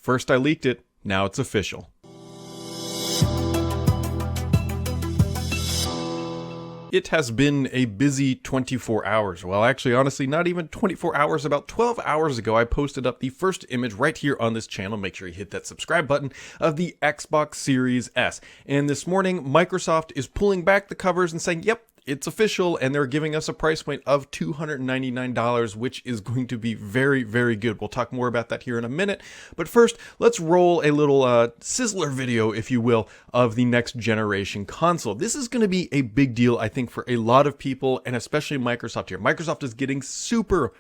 First I leaked it, now it's official. It has been a busy 24 hours. Well, actually, honestly, not even 24 hours. About 12 hours ago, I posted up the first image right here on this channel. Make sure you hit that subscribe button of the Xbox Series S. And this morning, Microsoft is pulling back the covers and saying, yep, it's official, and they're giving us a price point of $299, which is going to be very, very good. We'll talk more about that here in a minute. But first, let's roll a little sizzler video, if you will, of the next generation console. This is going to be a big deal, I think, for a lot of people, and especially Microsoft here. Microsoft is getting super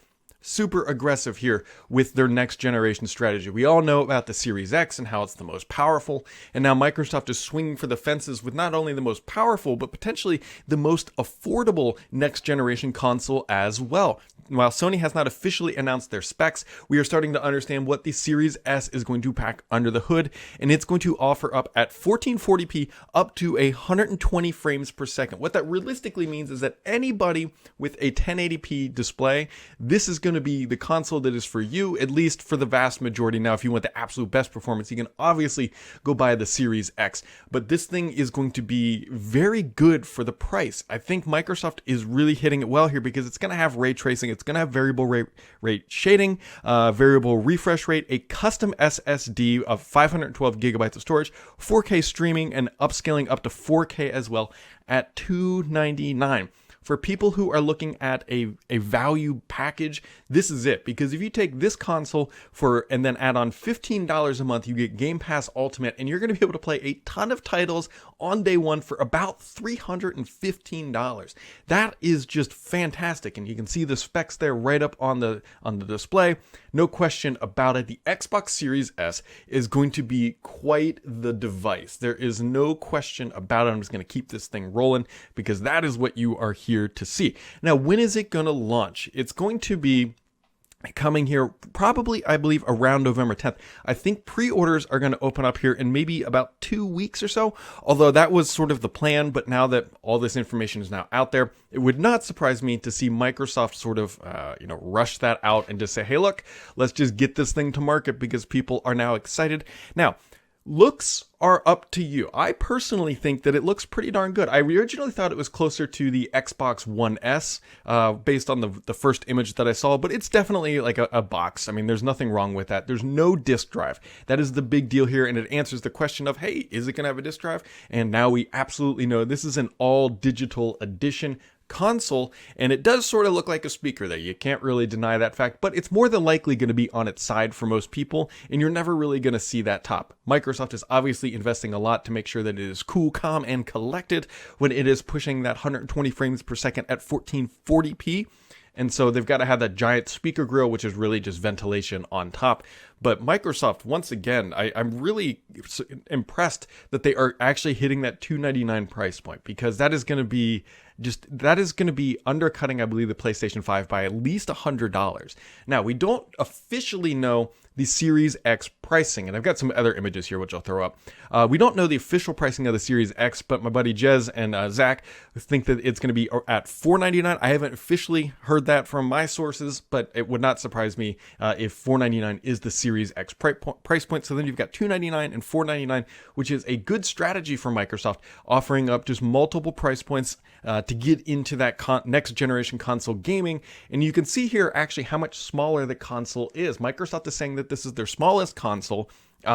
aggressive here with their next generation strategy. We all know about the Series X and how it's the most powerful, and now Microsoft is swinging for the fences with not only the most powerful, but potentially the most affordable next generation console as well. While Sony has not officially announced their specs, we are starting to understand what the Series S is going to pack under the hood, and it's going to offer up at 1440p up to 120 frames per second. What that realistically means is that anybody with a 1080p display, this is going to be the console that is for you, at least for the vast majority. Now, if you want the absolute best performance, you can obviously go buy the Series X, but this thing is going to be very good for the price. I think Microsoft is really hitting it well here because it's going to have ray tracing, it's going to have variable rate shading, variable refresh rate, a custom SSD of 512 gigabytes of storage, 4K streaming, and upscaling up to 4K as well at $299. For people who are looking at a value package, this is it. Because if you take this console and then add on $15 a month, you get Game Pass Ultimate, and you're going to be able to play a ton of titles on day one for about $315. That is just fantastic, and you can see the specs there right up on the display. No question about it. The Xbox Series S is going to be quite the device. There is no question about it. I'm just going to keep this thing rolling because that is what you are here to see. Now, when is it going to launch? It's going to be coming here probably, I believe, around November 10th. I think pre-orders are going to open up here in maybe about 2 weeks or so, although that was sort of the plan. But now that all this information is now out there, it would not surprise me to see Microsoft sort of rush that out and just say, hey, look, let's just get this thing to market because people are now excited. Now, looks are up to you. I personally think that it looks pretty darn good. I originally thought it was closer to the Xbox One S based on the first image that I saw, but it's definitely like a box. I mean, there's nothing wrong with that. There's no disk drive. That is the big deal here, and it answers the question of, hey, is it going to have a disk drive? And now we absolutely know this is an all-digital edition console, and it does sort of look like a speaker there. You can't really deny that fact, but it's more than likely going to be on its side for most people, and you're never really going to see that top. Microsoft is obviously investing a lot to make sure that it is cool, calm, and collected when it is pushing that 120 frames per second at 1440p. And so they've got to have that giant speaker grill, which is really just ventilation on top. But Microsoft, once again, I'm really impressed that they are actually hitting that $299 price point, because that is going to be undercutting, I believe, the PlayStation 5 by at least $100. Now, we don't officially know the Series X pricing, and I've got some other images here which I'll throw up. We don't know the official pricing of the Series X, but my buddy Jez and Zach think that it's going to be at $499. I haven't officially heard that from my sources, but it would not surprise me if $499 is the Series X price point. So then you've got $299 and $499, which is a good strategy for Microsoft, offering up just multiple price points to get into that next generation console gaming. And you can see here actually how much smaller the console is. Microsoft is saying that this is their smallest console,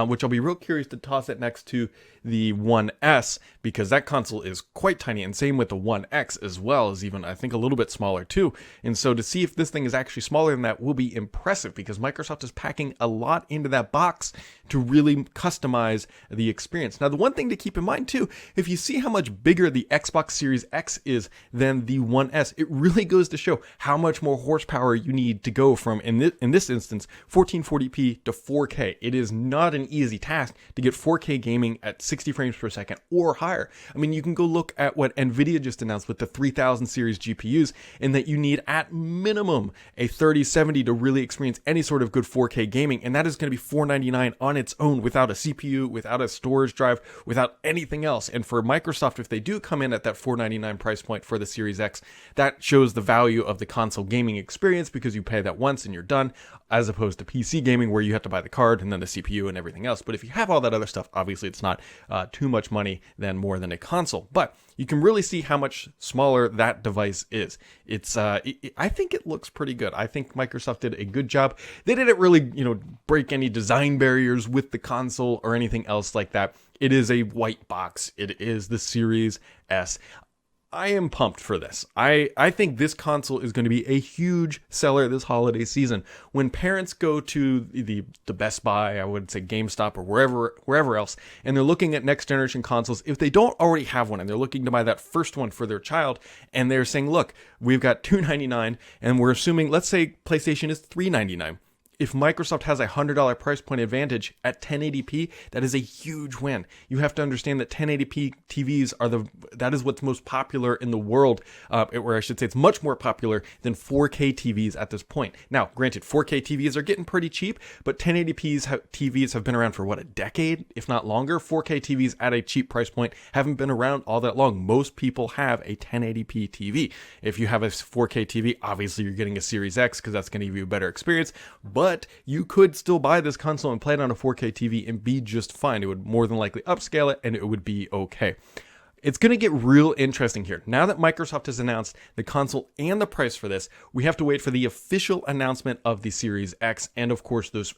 which I'll be real curious to toss it next to the One S, because that console is quite tiny, and same with the One X as well, is even, I think, a little bit smaller too. And so to see if this thing is actually smaller than that will be impressive, because Microsoft is packing a lot into that box to really customize the experience. Now, the one thing to keep in mind too, if you see how much bigger the Xbox Series X is than the One S, it really goes to show how much more horsepower you need to go from, in this instance, 1440p to 4K. It is not an easy task to get 4K gaming at 60 frames per second or higher. I mean, you can go look at what Nvidia just announced with the 3000 series GPUs, and that you need at minimum a 3070 to really experience any sort of good 4K gaming, and that is going to be $499 on its own, without a CPU, without a storage drive, without anything else. And for Microsoft, if they do come in at that $499 price point for the Series X, that shows the value of the console gaming experience, because you pay that once and you're done, as opposed to PC gaming where you have to buy the card and then the CPU and everything else. But if you have all that other stuff, obviously it's not too much money than more than a console. But you can really see how much smaller that device is. It's I think it looks pretty good. I think Microsoft did a good job. They didn't really, break any design barriers with the console or anything else like that. It is a white box. It is the Series S. I am pumped for this. I think this console is going to be a huge seller this holiday season. When parents go to the Best Buy, I would say GameStop or wherever else, and they're looking at next generation consoles, if they don't already have one and they're looking to buy that first one for their child, and they're saying, look, we've got $299 and we're assuming, let's say PlayStation is $399. If Microsoft has a $100 price point advantage at 1080p, that is a huge win. You have to understand that 1080p TVs that is what's most popular in the world, or I should say it's much more popular than 4K TVs at this point. Now, granted, 4K TVs are getting pretty cheap, but 1080p TVs have been around for a decade, if not longer. 4K TVs at a cheap price point haven't been around all that long. Most people have a 1080p TV. If you have a 4K TV, obviously you're getting a Series X because that's going to give you a better experience, but you could still buy this console and play it on a 4K TV and be just fine. It would more than likely upscale it and it would be okay. It's going to get real interesting here. Now that Microsoft has announced the console and the price for this, we have to wait for the official announcement of the Series X and, of course, those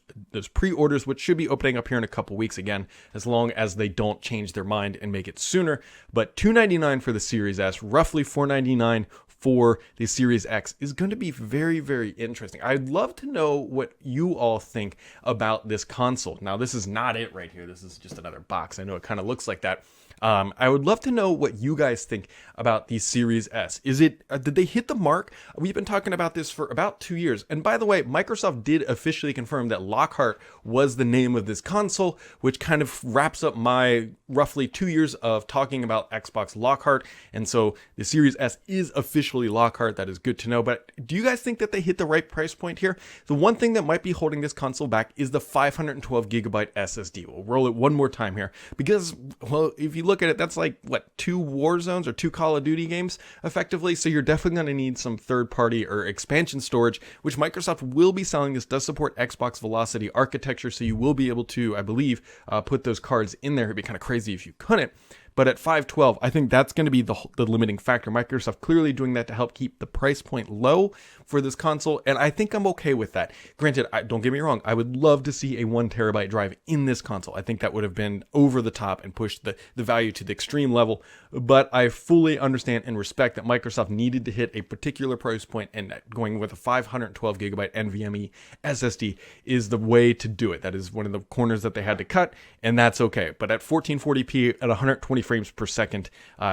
pre-orders, which should be opening up here in a couple weeks again, as long as they don't change their mind and make it sooner. But $299 for the Series S, roughly $499 for the Series X is going to be very, very interesting. I'd love to know what you all think about this console. Now, this is not it right here. This is just another box. I know it kind of looks like that. I would love to know what you guys think about the Series S. Did they hit the mark? We've been talking about this for about 2 years. And by the way, Microsoft did officially confirm that Lockhart was the name of this console, which kind of wraps up my roughly 2 years of talking about Xbox Lockhart. And so the Series S is officially Lockhart. That is good to know. But do you guys think that they hit the right price point here? The one thing that might be holding this console back is the 512 gigabyte SSD. We'll roll it one more time here because, well, if you look at it, that's like, 2 Warzones or 2 Call of Duty games, effectively. So you're definitely going to need some third-party or expansion storage, which Microsoft will be selling. This does support Xbox Velocity architecture, so you will be able to, I believe, put those cards in there. It'd be kind of crazy if you couldn't. But at 512, I think that's going to be the limiting factor. Microsoft clearly doing that to help keep the price point low for this console, and I think I'm okay with that. Granted, don't get me wrong, I would love to see a 1 terabyte drive in this console. I think that would have been over the top and pushed the value to the extreme level, but I fully understand and respect that Microsoft needed to hit a particular price point, and going with a 512 gigabyte NVMe SSD is the way to do it. That is one of the corners that they had to cut, and that's okay. But at 1440p at 120 frames per second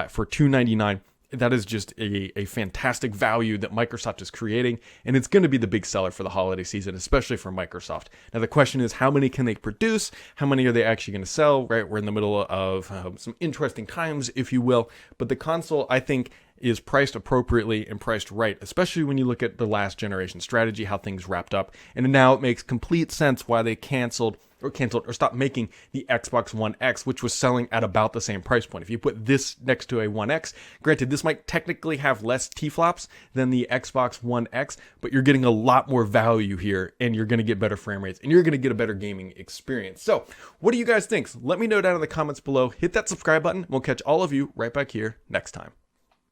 for $299, that is just a fantastic value that Microsoft is creating, and it's going to be the big seller for the holiday season, especially for Microsoft. Now, the question is, how many can they produce? How many are they actually going to sell? Right, we're in the middle of some interesting times, if you will, but the console, I think, is priced appropriately and priced right, especially when you look at the last generation strategy, how things wrapped up. And now it makes complete sense why they canceled or stopped making the Xbox One X, which was selling at about the same price point. If you put this next to a One X, granted, this might technically have less T-flops than the Xbox One X, but you're getting a lot more value here, and you're going to get better frame rates, and you're going to get a better gaming experience. So, what do you guys think? Let me know down in the comments below. Hit that subscribe button. We'll catch all of you right back here next time.